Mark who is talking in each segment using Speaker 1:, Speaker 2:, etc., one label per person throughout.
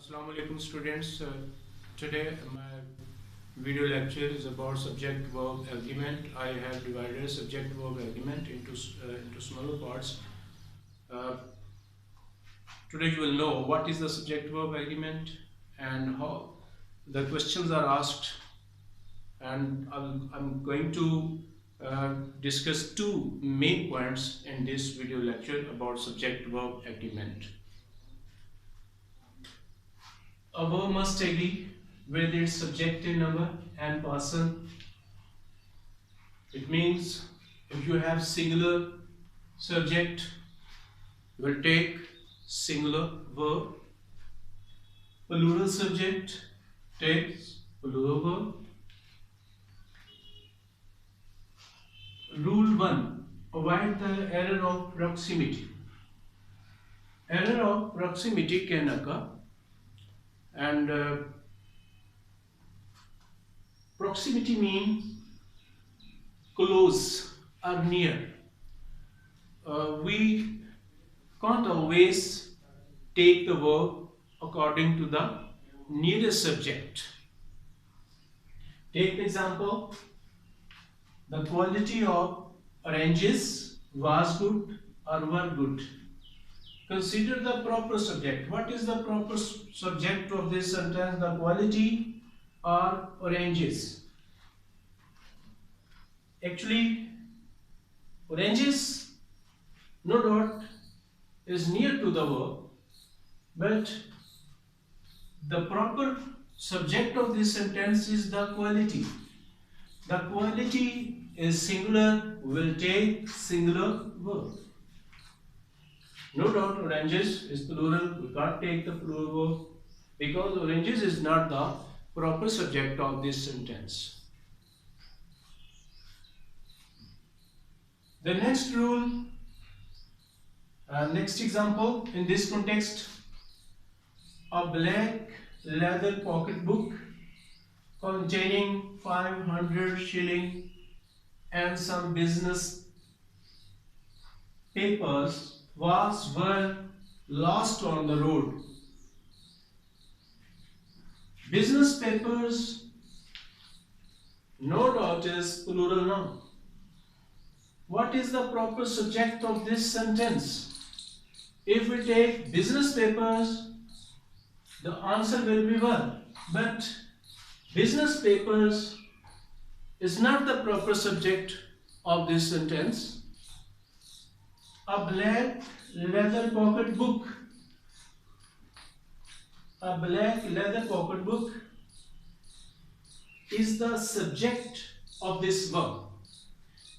Speaker 1: Assalamu alaikum students. Today my video lecture is about subject verb agreement. I have divided subject verb agreement into smaller parts. Uh, Today you will know what is the subject verb agreement and how the questions are asked, and I'm going to discuss two main points in this video lecture about subject verb agreement. A verb must agree with its subjective number and person. It means if you have singular subject, you will take singular verb. Plural subject takes plural verb. Rule 1. Avoid the error of proximity. Error of proximity can occur, and proximity means close or near. We can't always take the verb according to the nearest subject. Take the example, the quality of oranges was good or were good. Consider the proper subject. What is the proper subject of this sentence? The quality or oranges. Actually, oranges, no doubt, is near to the verb, but the proper subject of this sentence is the quality. The quality is singular, will take singular verb. No doubt, oranges is plural, we can't take the plural verb because oranges is not the proper subject of this sentence. The next rule, next example in this context, a black leather pocketbook containing 500 shilling and some business papers were lost on the road. Business papers, no doubt, is plural noun. What is the proper subject of this sentence? If we take business papers, the answer will be verb. But business papers is not the proper subject of this sentence. A black leather pocket book. A black leather pocket book is the subject of this verb.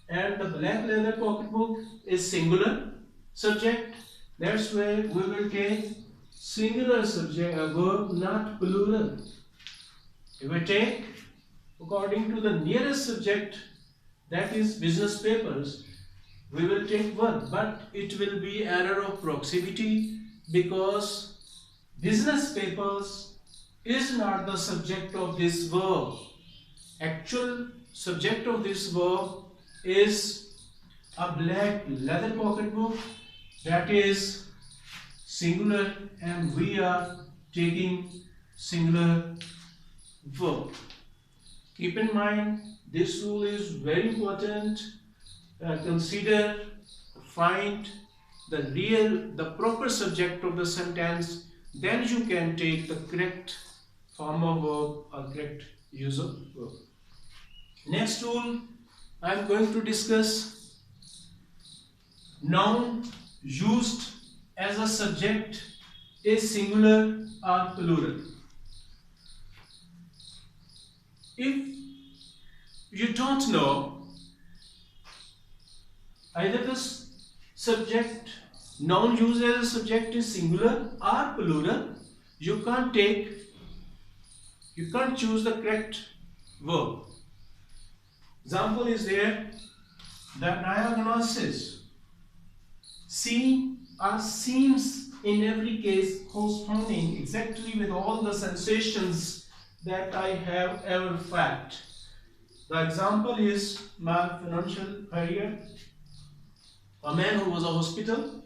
Speaker 1: And the black leather pocketbook is singular subject. That's why we will take singular subject verb, not plural. If we take according to the nearest subject, that is business papers, we will take verb, but it will be error of proximity because business papers is not the subject of this verb. Actual subject of this verb is a black leather pocketbook, that is singular, and we are taking singular verb. Keep in mind, this rule is very important. Consider, find the proper subject of the sentence, then you can take the correct form of verb or correct use of verb. Next rule, I am going to discuss noun used as a subject is singular or plural. If you don't know either the subject, noun used as a subject is singular or plural, you can't choose the correct verb. Example is there, the diagnosis. Seen or seems in every case corresponding exactly with all the sensations that I have ever felt. The example is my financial career, a man who was a hospital.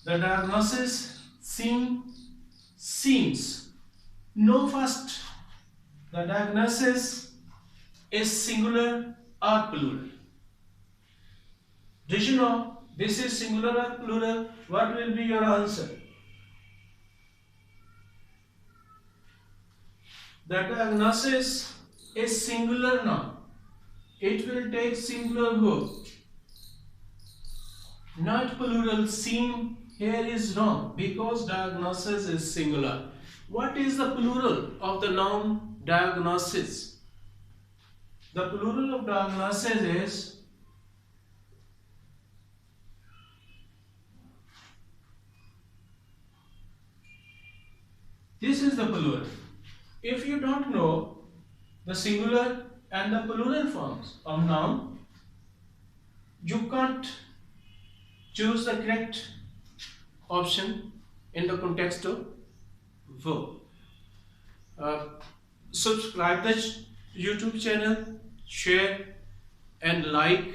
Speaker 1: The diagnosis seemed seems. Know first the diagnosis is singular or plural. Did you know this is singular or plural? What will be your answer? The diagnosis is singular now. It will take singular verb, not plural. Seen here is wrong because diagnosis is singular. What is the plural of the noun diagnosis? The plural of diagnosis is this is the plural. If you don't know the singular and the plural forms of noun, you can't choose the correct option in the context of verb. Subscribe the YouTube channel, share and like.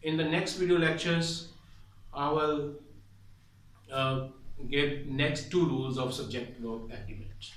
Speaker 1: In the next video lectures, I will give next two rules of subject verb agreement.